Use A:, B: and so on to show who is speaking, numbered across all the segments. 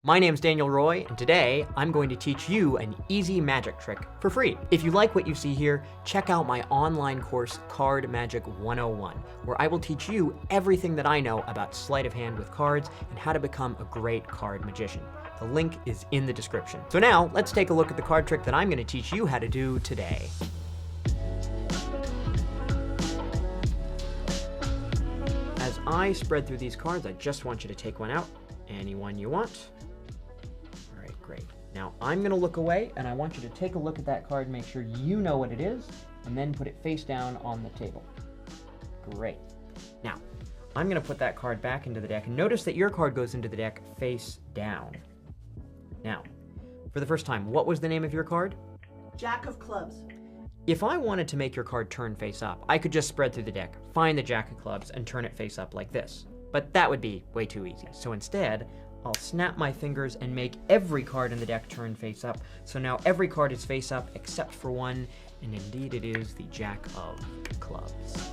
A: My name's Daniel Roy, and today I'm going to teach you an easy magic trick for free. If you like what you see here, check out my online course, Card Magic 101, where I will teach you everything that I know about sleight of hand with cards and how to become a great card magician. The link is in the description. So now, let's take a look at the card trick that I'm going to teach you how to do today. As I spread through these cards, I just want you to take one out, any one you want. Great. Now I'm going to look away, and I want you to take a look at that card, make sure you know what it is, and then put it face down on the table. Great. Now, I'm going to put that card back into the deck, and notice that your card goes into the deck face down. Now, for the first time, what was the name of your card?
B: Jack of clubs.
A: If I wanted to make your card turn face up, I could just spread through the deck, find the Jack of clubs, and turn it face up like this. But that would be way too easy. So instead, I'll snap my fingers and make every card in the deck turn face up. So now every card is face up except for one, and indeed it is the Jack of clubs.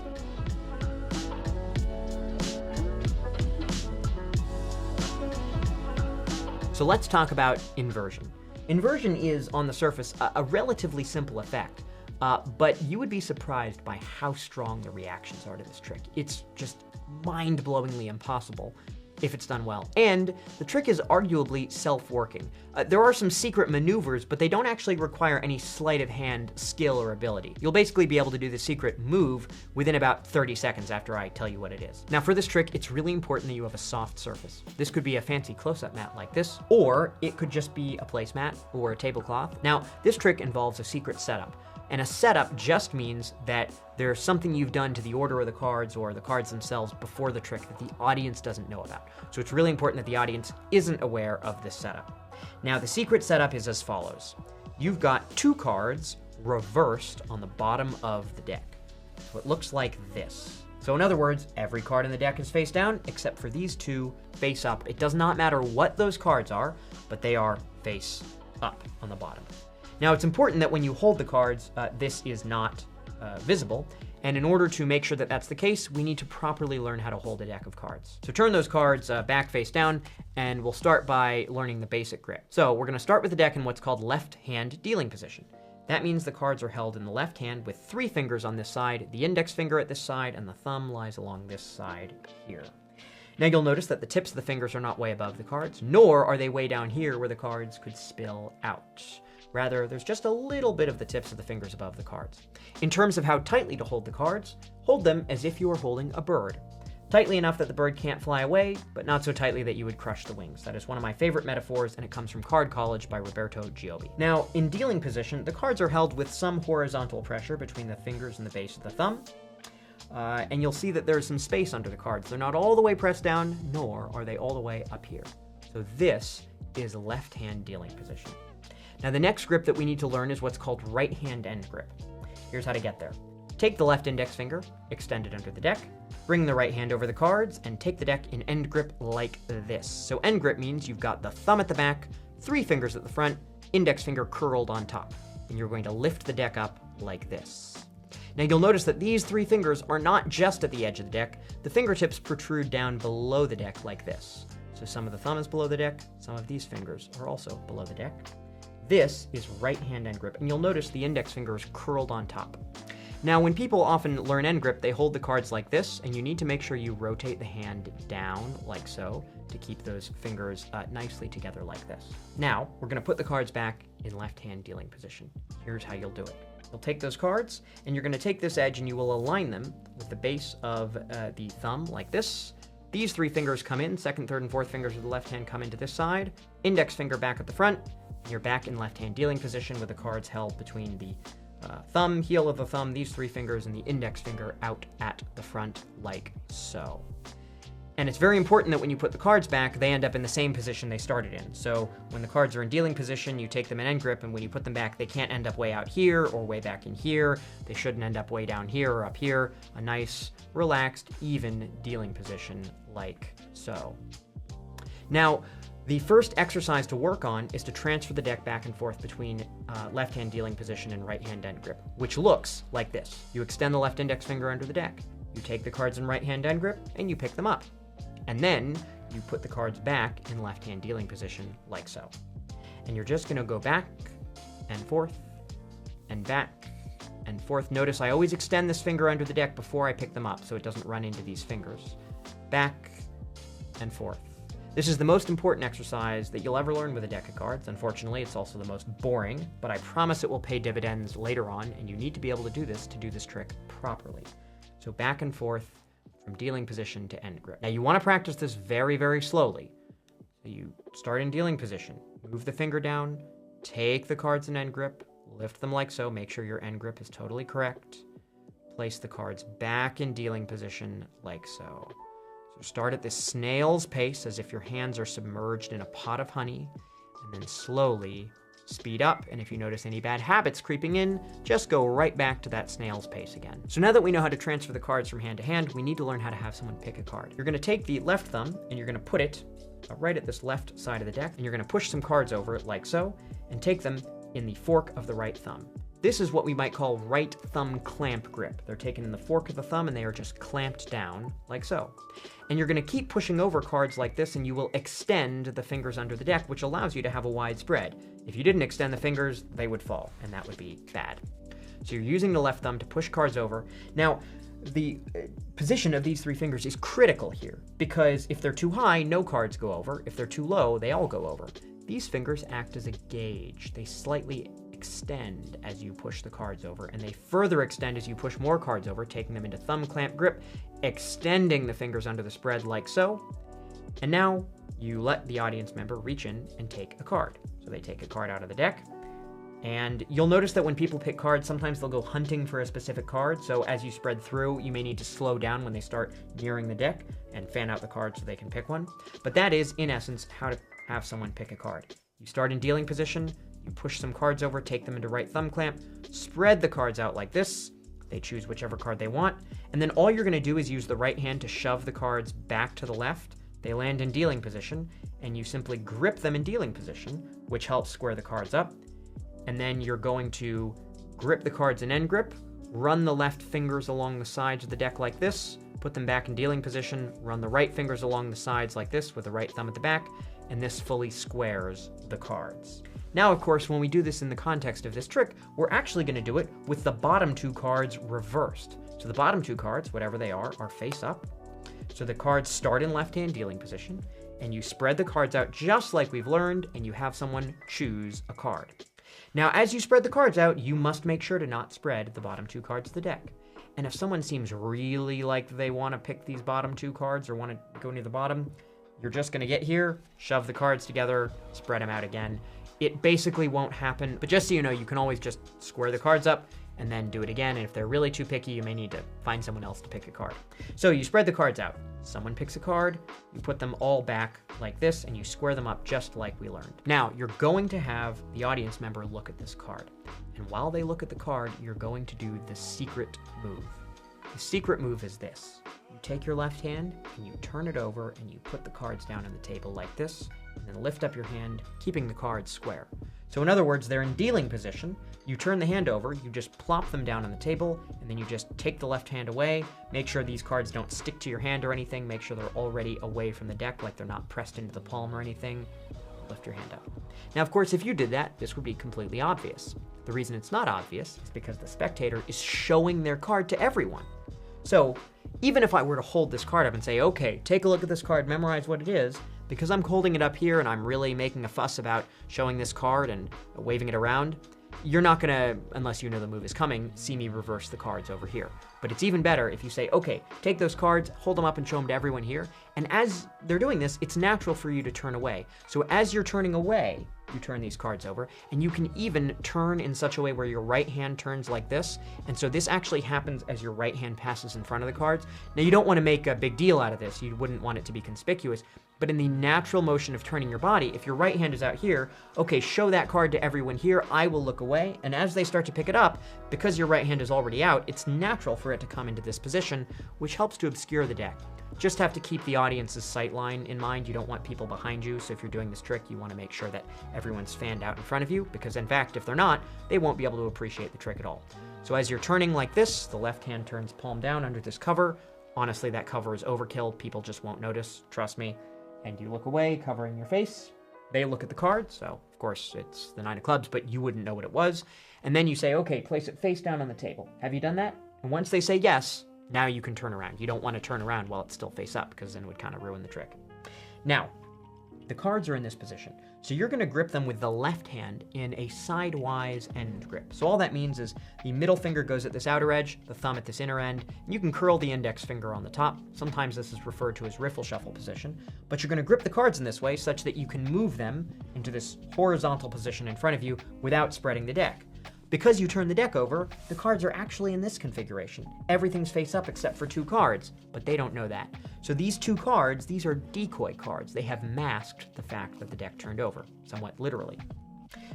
A: So let's talk about inversion. Inversion is, on the surface, a relatively simple effect, but you would be surprised by how strong the reactions are to this trick. It's just mind-blowingly impossible if it's done well. And the trick is arguably self-working. There are some secret maneuvers, but they don't actually require any sleight of hand skill or ability. You'll basically be able to do the secret move within about 30 seconds after I tell you what it is. Now for this trick, it's really important that you have a soft surface. This could be a fancy close-up mat like this, or it could just be a placemat or a tablecloth. Now, this trick involves a secret setup. And a setup just means that there's something you've done to the order of the cards or the cards themselves before the trick that the audience doesn't know about. So it's really important that the audience isn't aware of this setup. Now, the secret setup is as follows. You've got two cards reversed on the bottom of the deck. So it looks like this. So in other words, every card in the deck is face down except for these two face up. It does not matter what those cards are, but they are face up on the bottom. Now, it's important that when you hold the cards, this is not visible. And in order to make sure that that's the case, we need to properly learn how to hold a deck of cards. So turn those cards back face down, and we'll start by learning the basic grip. So we're going to start with the deck in what's called left hand dealing position. That means the cards are held in the left hand with three fingers on this side, the index finger at this side, and the thumb lies along this side here. Now you'll notice that the tips of the fingers are not way above the cards, nor are they way down here where the cards could spill out. Rather, there's just a little bit of the tips of the fingers above the cards. In terms of how tightly to hold the cards, hold them as if you were holding a bird. Tightly enough that the bird can't fly away, but not so tightly that you would crush the wings. That is one of my favorite metaphors, and it comes from Card College by Roberto Giobbi. Now, in dealing position, the cards are held with some horizontal pressure between the fingers and the base of the thumb. And you'll see that there's some space under the cards. They're not all the way pressed down, nor are they all the way up here. So this is left hand dealing position. Now the next grip that we need to learn is what's called right hand end grip. Here's how to get there. Take the left index finger, extend it under the deck, bring the right hand over the cards, and take the deck in end grip like this. So end grip means you've got the thumb at the back, three fingers at the front, index finger curled on top, and you're going to lift the deck up like this. Now you'll notice that these three fingers are not just at the edge of the deck, the fingertips protrude down below the deck like this. So some of the thumb is below the deck, some of these fingers are also below the deck. This is right hand end grip, and you'll notice the index finger is curled on top. Now, when people often learn end grip, they hold the cards like this, and you need to make sure you rotate the hand down like so to keep those fingers nicely together like this. Now, we're going to put the cards back in left hand dealing position. Here's how you'll do it. You'll take those cards, and you're going to take this edge, and you will align them with the base of the thumb like this. These three fingers come in, second, third, and fourth fingers of the left hand come into this side, index finger back at the front. You're back in left hand dealing position with the cards held between the thumb, heel of the thumb, these three fingers, and the index finger out at the front like so. And it's very important that when you put the cards back, they end up in the same position they started in. So when the cards are in dealing position, you take them in end grip, and when you put them back, they can't end up way out here or way back in here. They shouldn't end up way down here or up here. A nice, relaxed, even dealing position like so. Now, the first exercise to work on is to transfer the deck back and forth between left-hand dealing position and right-hand end grip, which looks like this. You extend the left index finger under the deck, you take the cards in right-hand end grip, and you pick them up. And then you put the cards back in left-hand dealing position, like so. And you're just gonna go back and forth and back and forth. Notice I always extend this finger under the deck before I pick them up so it doesn't run into these fingers. Back and forth. This is the most important exercise that you'll ever learn with a deck of cards. Unfortunately, it's also the most boring, but I promise it will pay dividends later on, and you need to be able to do this trick properly. So back and forth from dealing position to end grip. Now you want to practice this very, very slowly. So you start in dealing position, move the finger down, take the cards in end grip, lift them like so, make sure your end grip is totally correct. Place the cards back in dealing position like so. So start at this snail's pace as if your hands are submerged in a pot of honey, and then slowly speed up. And if you notice any bad habits creeping in, just go right back to that snail's pace again. So now that we know how to transfer the cards from hand to hand, we need to learn how to have someone pick a card. You're gonna take the left thumb and you're gonna put it right at this left side of the deck, and you're gonna push some cards over it like so, and take them in the fork of the right thumb. This is what we might call right thumb clamp grip. They're taken in the fork of the thumb and they are just clamped down like so. And you're gonna keep pushing over cards like this, and you will extend the fingers under the deck, which allows you to have a wide spread. If you didn't extend the fingers, they would fall, and that would be bad. So you're using the left thumb to push cards over. Now, the position of these three fingers is critical here, because if they're too high, no cards go over. If they're too low, they all go over. These fingers act as a gauge. They slightly extend as you push the cards over, and they further extend as you push more cards over, taking them into thumb clamp grip, extending the fingers under the spread like so. And now you let the audience member reach in and take a card. So they take a card out of the deck, and you'll notice that when people pick cards, sometimes they'll go hunting for a specific card. So as you spread through, you may need to slow down when they start nearing the deck and fan out the card so they can pick one. But that is, in essence, how to have someone pick a card. You start in dealing position, you push some cards over, take them into right thumb clamp, spread the cards out like this. They choose whichever card they want, and then all you're gonna do is use the right hand to shove the cards back to the left. They land in dealing position, and you simply grip them in dealing position, which helps square the cards up. And then you're going to grip the cards in end grip, run the left fingers along the sides of the deck like this, put them back in dealing position, run the right fingers along the sides like this with the right thumb at the back, and this fully squares the cards. Now, of course, when we do this in the context of this trick, we're actually going to do it with the bottom two cards reversed. So the bottom two cards, whatever they are face up. So the cards start in left-hand dealing position, and you spread the cards out just like we've learned, and you have someone choose a card. Now, as you spread the cards out, you must make sure to not spread the bottom two cards of the deck. And if someone seems really like they want to pick these bottom two cards or want to go near the bottom, you're just going to get here, shove the cards together, spread them out again. It basically won't happen, but just so you know, you can always just square the cards up and then do it again. And if they're really too picky, you may need to find someone else to pick a card. So you spread the cards out. Someone picks a card, you put them all back like this, and you square them up just like we learned. Now, you're going to have the audience member look at this card. And while they look at the card, you're going to do the secret move. The secret move is this. You take your left hand and you turn it over and you put the cards down on the table like this, and then lift up your hand, keeping the cards square. So in other words, they're in dealing position. You turn the hand over, you just plop them down on the table, and then you just take the left hand away. Make sure these cards don't stick to your hand or anything. Make sure they're already away from the deck, like they're not pressed into the palm or anything. Lift your hand up. Now, of course, if you did that, this would be completely obvious. The reason it's not obvious is because the spectator is showing their card to everyone. So even if I were to hold this card up and say, okay, take a look at this card, memorize what it is, because I'm holding it up here and I'm really making a fuss about showing this card and waving it around, you're not gonna, unless you know the move is coming, see me reverse the cards over here. But it's even better if you say, okay, take those cards, hold them up and show them to everyone here. And as they're doing this, it's natural for you to turn away. So as you're turning away, you turn these cards over, and you can even turn in such a way where your right hand turns like this. And so this actually happens as your right hand passes in front of the cards. Now, you don't want to make a big deal out of this. You wouldn't want it to be conspicuous. But in the natural motion of turning your body, if your right hand is out here, okay, show that card to everyone here, I will look away, and as they start to pick it up, because your right hand is already out, it's natural for it to come into this position, which helps to obscure the deck. Just have to keep the audience's sight line in mind. You don't want people behind you, so if you're doing this trick, you want to make sure that everyone's fanned out in front of you, because in fact, if they're not, they won't be able to appreciate the trick at all. So as you're turning like this, the left hand turns palm down under this cover. Honestly, that cover is overkill. People just won't notice, trust me. and you look away, covering your face. They look at the card, so of course it's the 9 of clubs, but you wouldn't know what it was. And then you say, okay, place it face down on the table. Have you done that? And once they say yes, now you can turn around. You don't want to turn around while it's still face up, because then it would kind of ruin the trick. Now, the cards are in this position. So you're going to grip them with the left hand in a sidewise end grip. So all that means is the middle finger goes at this outer edge, the thumb at this inner end, and you can curl the index finger on the top. Sometimes this is referred to as riffle shuffle position, but you're going to grip the cards in this way such that you can move them into this horizontal position in front of you without spreading the deck. Because you turn the deck over, the cards are actually in this configuration. Everything's face up except for 2 cards, but they don't know that. So these 2 cards, these are decoy cards. They have masked the fact that the deck turned over, somewhat literally.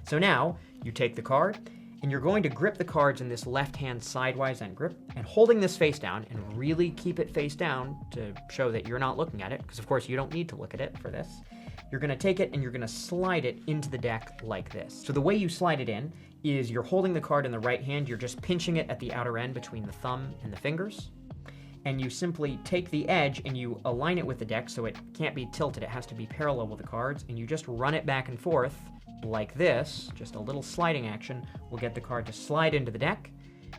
A: So now, you take the card, and you're going to grip the cards in this left-hand sidewise end grip, and holding this face down, and really keep it face down to show that you're not looking at it, because of course you don't need to look at it for this. You're going to take it and you're going to slide it into the deck like this. So the way you slide it in is you're holding the card in the right hand, you're just pinching it at the outer end between the thumb and the fingers, and you simply take the edge and you align it with the deck so it can't be tilted, it has to be parallel with the cards, and you just run it back and forth like this. Just a little sliding action will get the card to slide into the deck.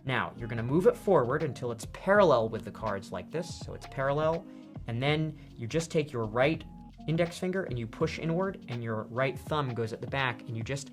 A: Now, you're going to move it forward until it's parallel with the cards like this, so it's parallel, and then you just take your right index finger and you push inward, and your right thumb goes at the back, and you just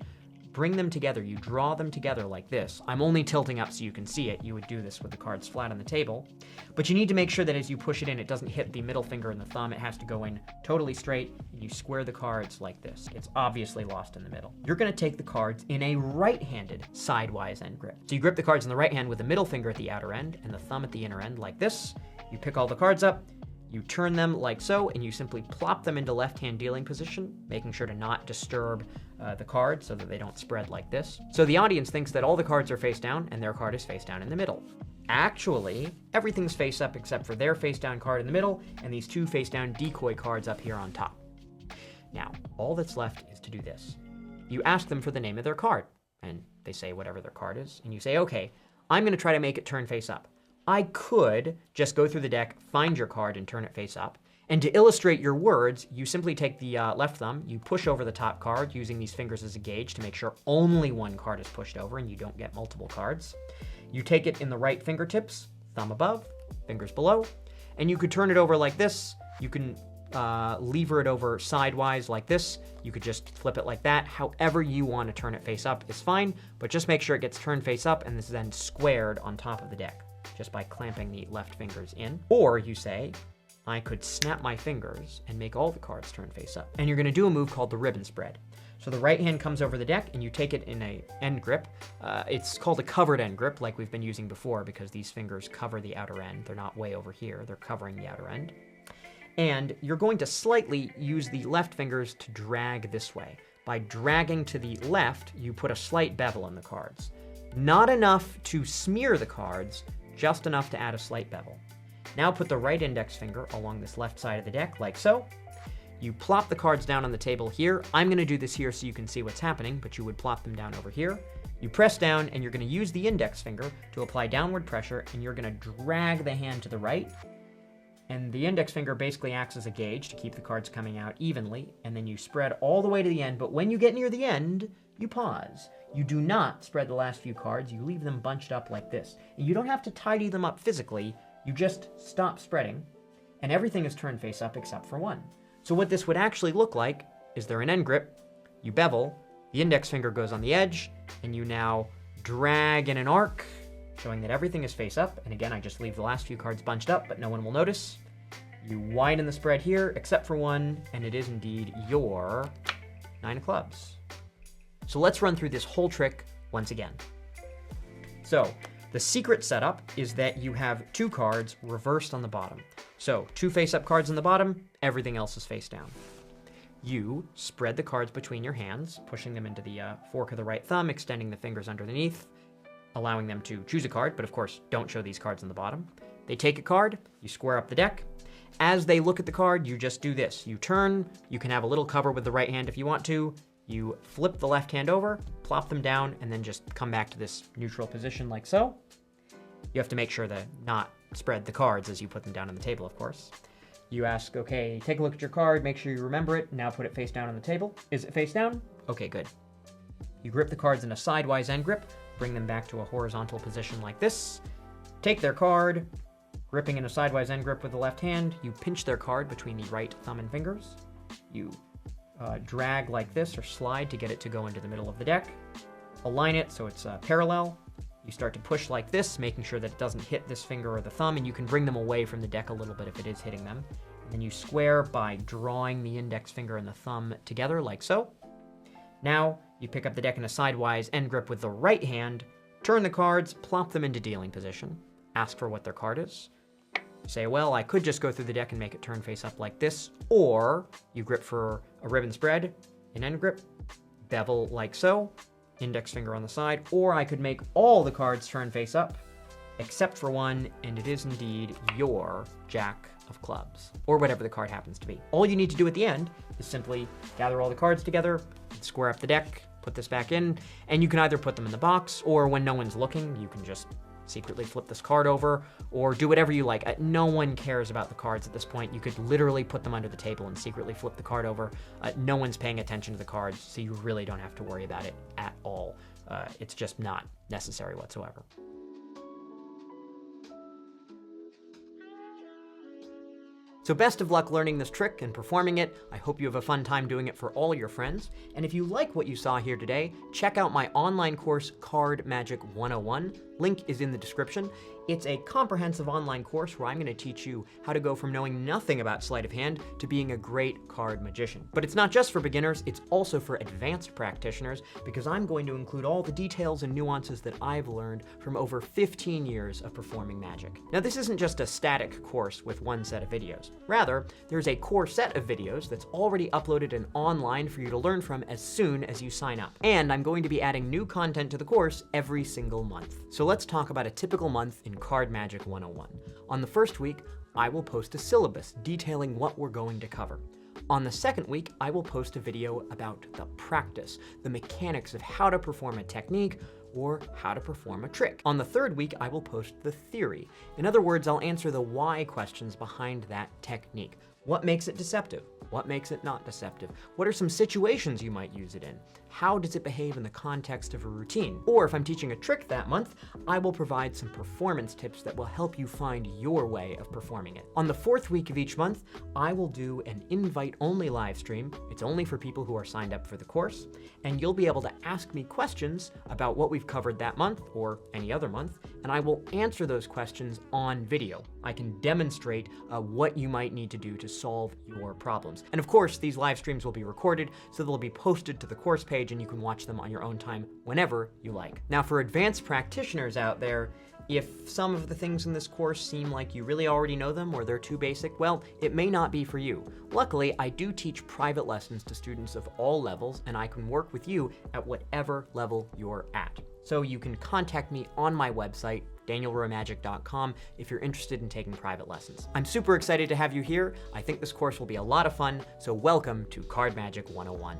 A: bring them together. You draw them together like this. I'm only tilting up so you can see it. You would do this with the cards flat on the table. But you need to make sure that as you push it in, it doesn't hit the middle finger and the thumb. It has to go in totally straight, and you square the cards like this. It's obviously lost in the middle. You're going to take the cards in a right-handed sidewise end grip. So you grip the cards in the right hand with the middle finger at the outer end and the thumb at the inner end like this. You pick all the cards up, you turn them like so, and you simply plop them into left-hand dealing position, making sure to not disturb the card so that they don't spread like this. So the audience thinks that all the cards are face down and their card is face down in the middle. Actually, everything's face up except for their face down card in the middle and these 2 face down decoy cards up here on top. Now, all that's left is to do this. You ask them for the name of their card, and they say whatever their card is, and you say, okay, I'm going to try to make it turn face up. I could just go through the deck, find your card, and turn it face up. And to illustrate your words, you simply take the left thumb, you push over the top card using these fingers as a gauge to make sure only one card is pushed over and you don't get multiple cards. You take it in the right fingertips, thumb above, fingers below, and you could turn it over like this. You can lever it over sidewise like this. You could just flip it like that. However you want to turn it face up is fine, but just make sure it gets turned face up and this is then squared on top of the deck, just by clamping the left fingers in. Or you say, I could snap my fingers and make all the cards turn face up. And you're going to do a move called the ribbon spread. So the right hand comes over the deck and you take it in a end grip. It's called a covered end grip like we've been using before because these fingers cover the outer end. They're not way over here. They're covering the outer end. And you're going to slightly use the left fingers to drag this way. By dragging to the left, you put a slight bevel in the cards. Not enough to smear the cards, just enough to add a slight bevel. Now put the right index finger along this left side of the deck, like so. You plop the cards down on the table here. I'm going to do this here so you can see what's happening, but you would plop them down over here. You press down, and you're going to use the index finger to apply downward pressure, and you're going to drag the hand to the right. And the index finger basically acts as a gauge to keep the cards coming out evenly, and then you spread all the way to the end, but when you get near the end, you pause. You do not spread the last few cards, you leave them bunched up like this. And you don't have to tidy them up physically, you just stop spreading, and everything is turned face up except for one. So what this would actually look like is they're an end grip, you bevel, the index finger goes on the edge, and you now drag in an arc, showing that everything is face up, and again, I just leave the last few cards bunched up, but no one will notice. You widen the spread here, except for one, and it is indeed your 9 of clubs. So let's run through this whole trick once again. So, the secret setup is that you have 2 cards reversed on the bottom. So, 2 face-up cards on the bottom, everything else is face down. You spread the cards between your hands, pushing them into the fork of the right thumb, extending the fingers underneath, allowing them to choose a card, but of course, don't show these cards on the bottom. They take a card, you square up the deck. As they look at the card, you just do this. You turn, you can have a little cover with the right hand if you want to. You flip the left hand over, plop them down, and then just come back to this neutral position like so. You have to make sure to not spread the cards as you put them down on the table, of course. You ask, okay, take a look at your card, make sure you remember it, now put it face down on the table. Is it face down? Okay, good. You grip the cards in a sidewise end grip, bring them back to a horizontal position like this. Take their card, gripping in a sidewise end grip with the left hand, you pinch their card between the right thumb and fingers. You drag like this or slide to get it to go into the middle of the deck. Align it so it's parallel. You start to push like this, making sure that it doesn't hit this finger or the thumb, and you can bring them away from the deck a little bit if it is hitting them. And then you square by drawing the index finger and the thumb together like so. Now, you pick up the deck in a sidewise end grip with the right hand, turn the cards, plop them into dealing position, ask for what their card is. Say, well, I could just go through the deck and make it turn face up like this, or you grip for a ribbon spread, an end grip, bevel like so, index finger on the side, or I could make all the cards turn face up, except for one, and it is indeed your Jack of Clubs, or whatever the card happens to be. All you need to do at the end is simply gather all the cards together, square up the deck, put this back in, and you can either put them in the box, or when no one's looking, you can just secretly flip this card over, or do whatever you like. No one cares about the cards at this point. You could literally put them under the table and secretly flip the card over. No one's paying attention to the cards, so you really don't have to worry about it at all. It's just not necessary whatsoever. So best of luck learning this trick and performing it. I hope you have a fun time doing it for all your friends. And if you like what you saw here today, check out my online course, Card Magic 101. Link is in the description. It's a comprehensive online course where I'm going to teach you how to go from knowing nothing about sleight of hand to being a great card magician. But it's not just for beginners, it's also for advanced practitioners, because I'm going to include all the details and nuances that I've learned from over 15 years of performing magic. Now, this isn't just a static course with one set of videos. Rather, there's a core set of videos that's already uploaded and online for you to learn from as soon as you sign up. And I'm going to be adding new content to the course every single month. So let's talk about a typical month in Card Magic 101. On the first week, I will post a syllabus detailing what we're going to cover. On the second week, I will post a video about the practice, the mechanics of how to perform a technique or how to perform a trick. On the third week, I will post the theory. In other words, I'll answer the why questions behind that technique. What makes it deceptive? What makes it not deceptive? What are some situations you might use it in? How does it behave in the context of a routine? Or if I'm teaching a trick that month, I will provide some performance tips that will help you find your way of performing it. On the fourth week of each month, I will do an invite-only live stream. It's only for people who are signed up for the course, and you'll be able to ask me questions about what we've covered that month or any other month, and I will answer those questions on video. I can demonstrate what you might need to do to solve your problems. And of course, these live streams will be recorded, so they'll be posted to the course page and you can watch them on your own time whenever you like. Now, for advanced practitioners out there, if some of the things in this course seem like you really already know them or they're too basic, well, it may not be for you. Luckily, I do teach private lessons to students of all levels, and I can work with you at whatever level you're at. So you can contact me on my website, danielroymagic.com, if you're interested in taking private lessons. I'm super excited to have you here. I think this course will be a lot of fun, so welcome to Card Magic 101.